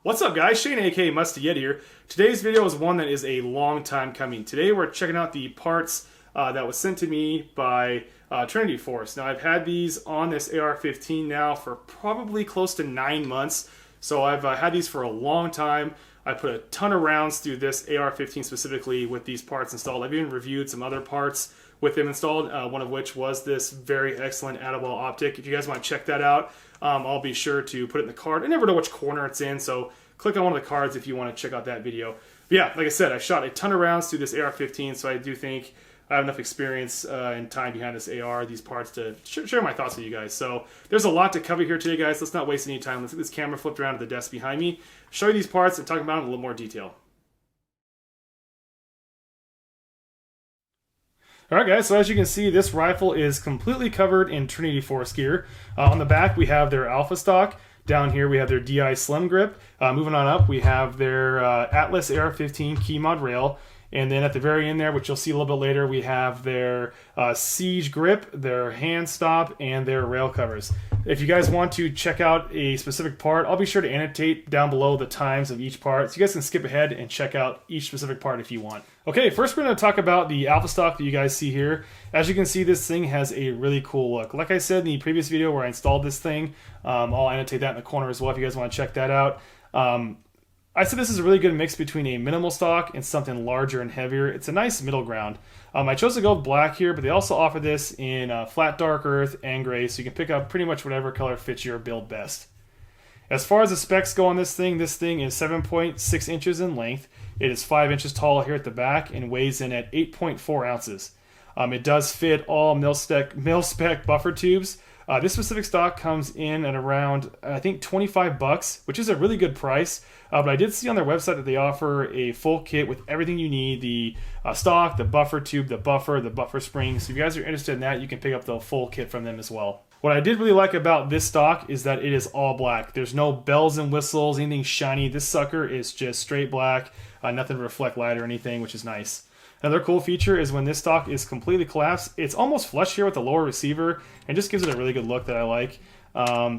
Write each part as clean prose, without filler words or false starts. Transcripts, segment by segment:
What's up guys, Shane aka Musty Yeti here. Today's video is one that is a long time coming. Today we're checking out the parts that was sent to me by Trinity Force. Now I've had these on this AR-15 now for probably close to 9 months. So I've had these for a long time. I put a ton of rounds through this AR-15 specifically with these parts installed. I've even reviewed some other parts with them installed, one of which was this very excellent Adaball optic. If you guys want to check that out, I'll be sure to put it in the card. I never know which corner it's in, so click on one of the cards if you want to check out that video. But yeah, like I said, I shot a ton of rounds through this AR-15, so I do think I have enough experience and time behind this AR, these parts, to share my thoughts with you guys. So there's a lot to cover here today, guys. Let's not waste any time. Let's get this camera flipped around to the desk behind me, show you these parts, and talk about them in a little more detail. Alright guys, so as you can see, this rifle is completely covered in Trinity Force gear. On the back we have their Alpha stock. Down here we have their DI Slim grip. Moving on up we have their Atlas AR-15 key mod rail. And then at the very end there, which you'll see a little bit later, we have their Siege grip, their hand stop, and their rail covers. If you guys want to check out a specific part, I'll be sure to annotate down below the times of each part, so you guys can skip ahead and check out each specific part if you want. Okay, first we're going to talk about the Alpha stock that you guys see here. As you can see, this thing has a really cool look. Like I said in the previous video where I installed this thing, I'll annotate that in the corner as well if you guys want to check that out. I said this is a really good mix between a minimal stock and something larger and heavier. It's a nice middle ground. I chose to go with black here, but they also offer this in flat dark earth and gray, so you can pick up pretty much whatever color fits your build best. As far as the specs go on this thing is 7.6 inches in length. It is 5 inches tall here at the back and weighs in at 8.4 ounces. It does fit all mil-spec buffer tubes. This specific stock comes in at around, I think, $25, which is a really good price. But I did see on their website that they offer a full kit with everything you need: the stock, the buffer tube, the buffer spring. So if you guys are interested in that, you can pick up the full kit from them as well. What I did really like about this stock is that it is all black. There's no bells and whistles, anything shiny. This sucker is just straight black, nothing to reflect light or anything, which is nice. Another cool feature is when this stock is completely collapsed, it's almost flush here with the lower receiver and just gives it a really good look that I like.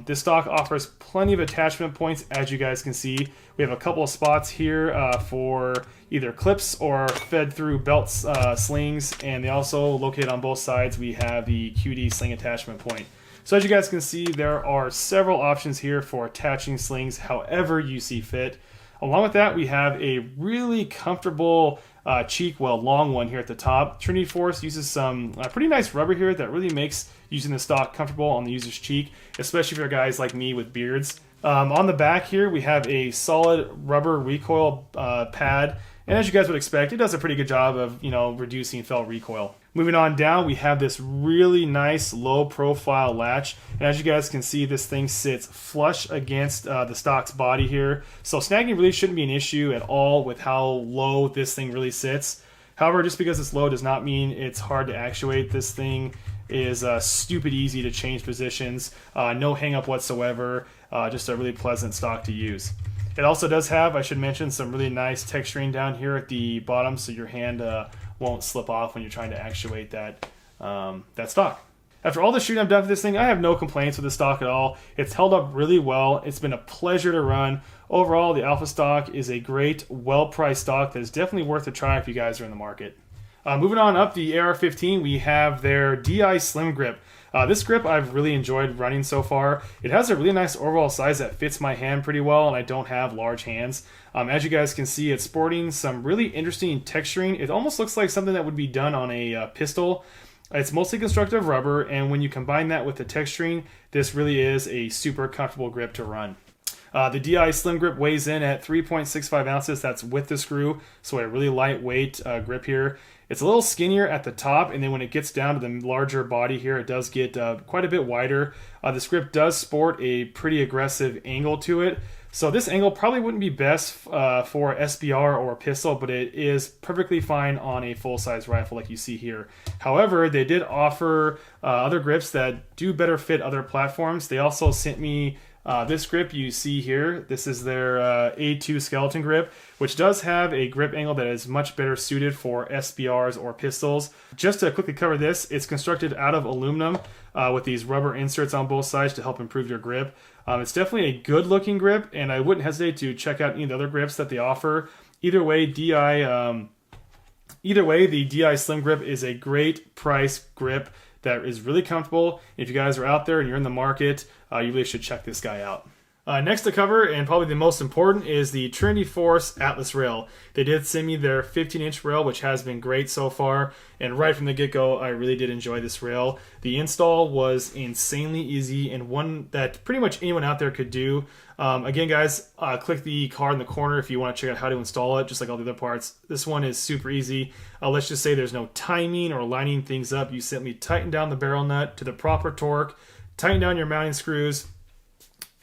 This stock offers plenty of attachment points, as you guys can see. We have a couple of spots here for either clips or fed through belt slings, and they also located on both sides we have the QD sling attachment point. So as you guys can see, there are several options here for attaching slings however you see fit. Along with that, we have a really comfortable cheek, long one here at the top. Trinity Force uses some pretty nice rubber here that really makes using the stock comfortable on the user's cheek, especially for guys like me with beards. On the back here, we have a solid rubber recoil pad, and as you guys would expect, it does a pretty good job of, reducing felt recoil. Moving on down, we have this really nice low profile latch, and as you guys can see, this thing sits flush against the stock's body here, so snagging really shouldn't be an issue at all with how low this thing really sits. However, just because it's low does not mean it's hard to actuate. This thing is stupid easy to change positions, no hang up whatsoever, just a really pleasant stock to use. It also does have, I should mention, some really nice texturing down here at the bottom, so your hand won't slip off when you're trying to actuate that stock. After all the shooting I've done for this thing, I have no complaints with the stock at all. It's held up really well. It's been a pleasure to run. Overall, the Alpha stock is a great, well-priced stock that is definitely worth a try if you guys are in the market. Moving on up the AR-15, we have their DI Slim grip. This grip I've really enjoyed running so far. It has a really nice overall size that fits my hand pretty well, and I don't have large hands. As you guys can see, it's sporting some really interesting texturing. It almost looks like something that would be done on a pistol. It's mostly constructive rubber, and when you combine that with the texturing, this really is a super comfortable grip to run. The DI Slim grip weighs in at 3.65 ounces. That's with the screw, so a really lightweight grip here. It's a little skinnier at the top, and then when it gets down to the larger body here, it does get quite a bit wider. This grip does sport a pretty aggressive angle to it, so this angle probably wouldn't be best for SBR or a pistol, but it is perfectly fine on a full-size rifle like you see here. However, they did offer other grips that do better fit other platforms. They also sent me this grip you see here. This is their A2 skeleton grip, which does have a grip angle that is much better suited for SBRs or pistols. Just to quickly cover this, it's constructed out of aluminum with these rubber inserts on both sides to help improve your grip. It's definitely a good looking grip, and I wouldn't hesitate to check out any of the other grips that they offer. Either way, the DI Slim Grip is a great price grip that is really comfortable. If you guys are out there and you're in the market, you really should check this guy out. Next to cover, and probably the most important, is the Trinity Force Atlas rail. They did send me their 15-inch rail, which has been great so far, and right from the get-go, I really did enjoy this rail. The install was insanely easy, and one that pretty much anyone out there could do. Again, guys, click the card in the corner if you want to check out how to install it, just like all the other parts. This one is super easy. Let's just say there's no timing or lining things up. You simply tighten down the barrel nut to the proper torque, tighten down your mounting screws,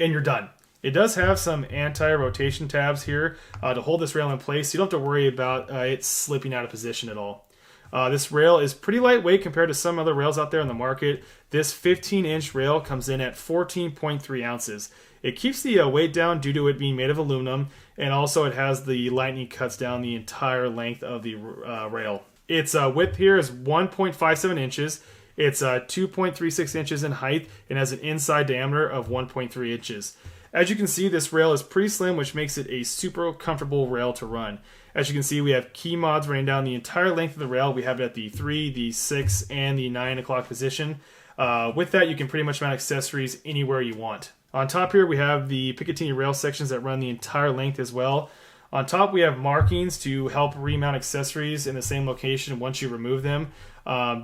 and you're done. It does have some anti-rotation tabs here to hold this rail in place. You don't have to worry about it slipping out of position at all. This rail is pretty lightweight compared to some other rails out there in the market. This 15-inch rail comes in at 14.3 ounces. It keeps the weight down due to it being made of aluminum, and also it has the lightning cuts down the entire length of the rail. Its width here is 1.57 inches. It's 2.36 inches in height and has an inside diameter of 1.3 inches. As you can see, this rail is pretty slim, which makes it a super comfortable rail to run. As you can see, we have key mods running down the entire length of the rail. We have it at the 3, the 6, and the 9 o'clock position. With that, you can pretty much mount accessories anywhere you want. On top here, we have the Picatinny rail sections that run the entire length as well. On top, we have markings to help remount accessories in the same location once you remove them.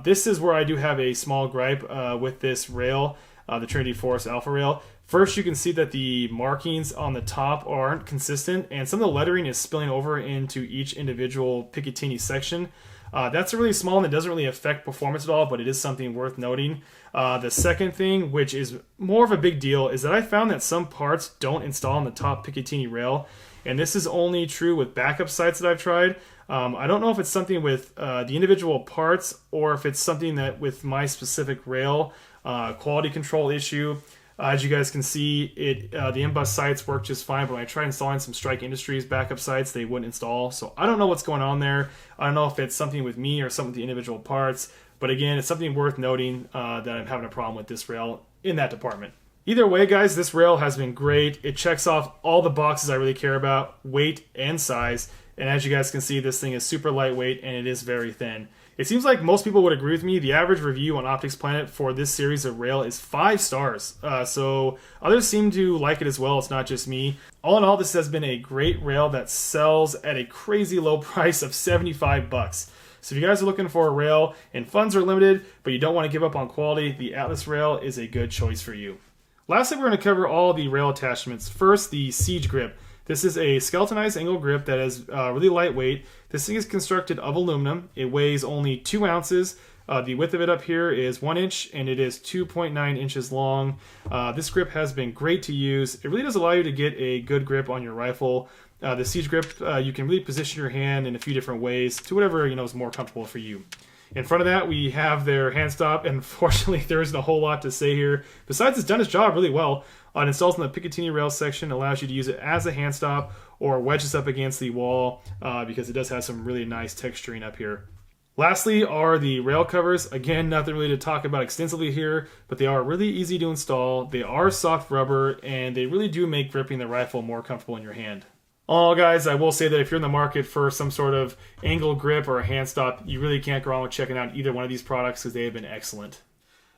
This is where I do have a small gripe with this rail, the Trinity Force Alpha rail. First, you can see that the markings on the top aren't consistent, and some of the lettering is spilling over into each individual Picatinny section. That's really small and it doesn't really affect performance at all, but it is something worth noting. The second thing, which is more of a big deal, is that I found that some parts don't install on the top Picatinny rail, and this is only true with backup sites that I've tried. I don't know if it's something with the individual parts or if it's something that with my specific rail quality control issue. As you guys can see, the M-Bus sites work just fine, but when I tried installing some Strike Industries backup sites, they wouldn't install. So I don't know what's going on there. I don't know if it's something with me or something with the individual parts. But again, it's something worth noting that I'm having a problem with this rail in that department. Either way, guys, this rail has been great. It checks off all the boxes I really care about, weight and size. And as you guys can see, this thing is super lightweight and it is very thin. It seems like most people would agree with me. The average review on Optics Planet for this series of rail is 5 stars. So others seem to like it as well. It's not just me. All in all, this has been a great rail that sells at a crazy low price of $75. So if you guys are looking for a rail and funds are limited, but you don't want to give up on quality, the Atlas rail is a good choice for you. Lastly, we're going to cover all the rail attachments. First, the Siege grip. This is a skeletonized angle grip that is really lightweight. This thing is constructed of aluminum. It weighs only 2 ounces. The width of it up here is 1 inch and it is 2.9 inches long. This grip has been great to use. It really does allow you to get a good grip on your rifle. The Siege grip, you can really position your hand in a few different ways to whatever is more comfortable for you. In front of that, we have their hand stop, and unfortunately, there isn't a whole lot to say here. Besides, it's done its job really well. It installs in the Picatinny rail section, allows you to use it as a hand stop or wedge this up against the wall because it does have some really nice texturing up here. Lastly are the rail covers. Again, nothing really to talk about extensively here, but they are really easy to install. They are soft rubber, and they really do make gripping the rifle more comfortable in your hand. All guys, I will say that if you're in the market for some sort of angle grip or a hand stop, you really can't go wrong with checking out either one of these products because they have been excellent.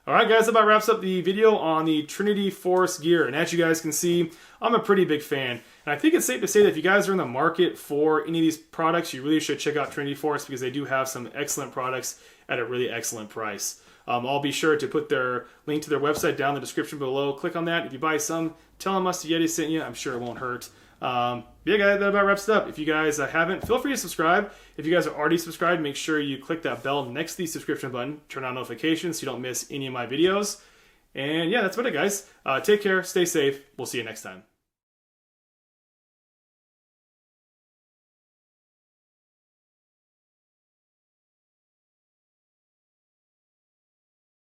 Alright guys, that about wraps up the video on the Trinity Force gear. And as you guys can see, I'm a pretty big fan. And I think it's safe to say that if you guys are in the market for any of these products, you really should check out Trinity Force because they do have some excellent products at a really excellent price. I'll be sure to put their link to their website down in the description below. Click on that. If you buy some, tell them Musty Yeti sent you. I'm sure it won't hurt. Yeah, guys, that about wraps it up. If you guys haven't, feel free to subscribe. If you guys are already subscribed, make sure you click that bell next to the subscription button. Turn on notifications so you don't miss any of my videos. And yeah, that's about it, guys. Take care. Stay safe. We'll see you next time.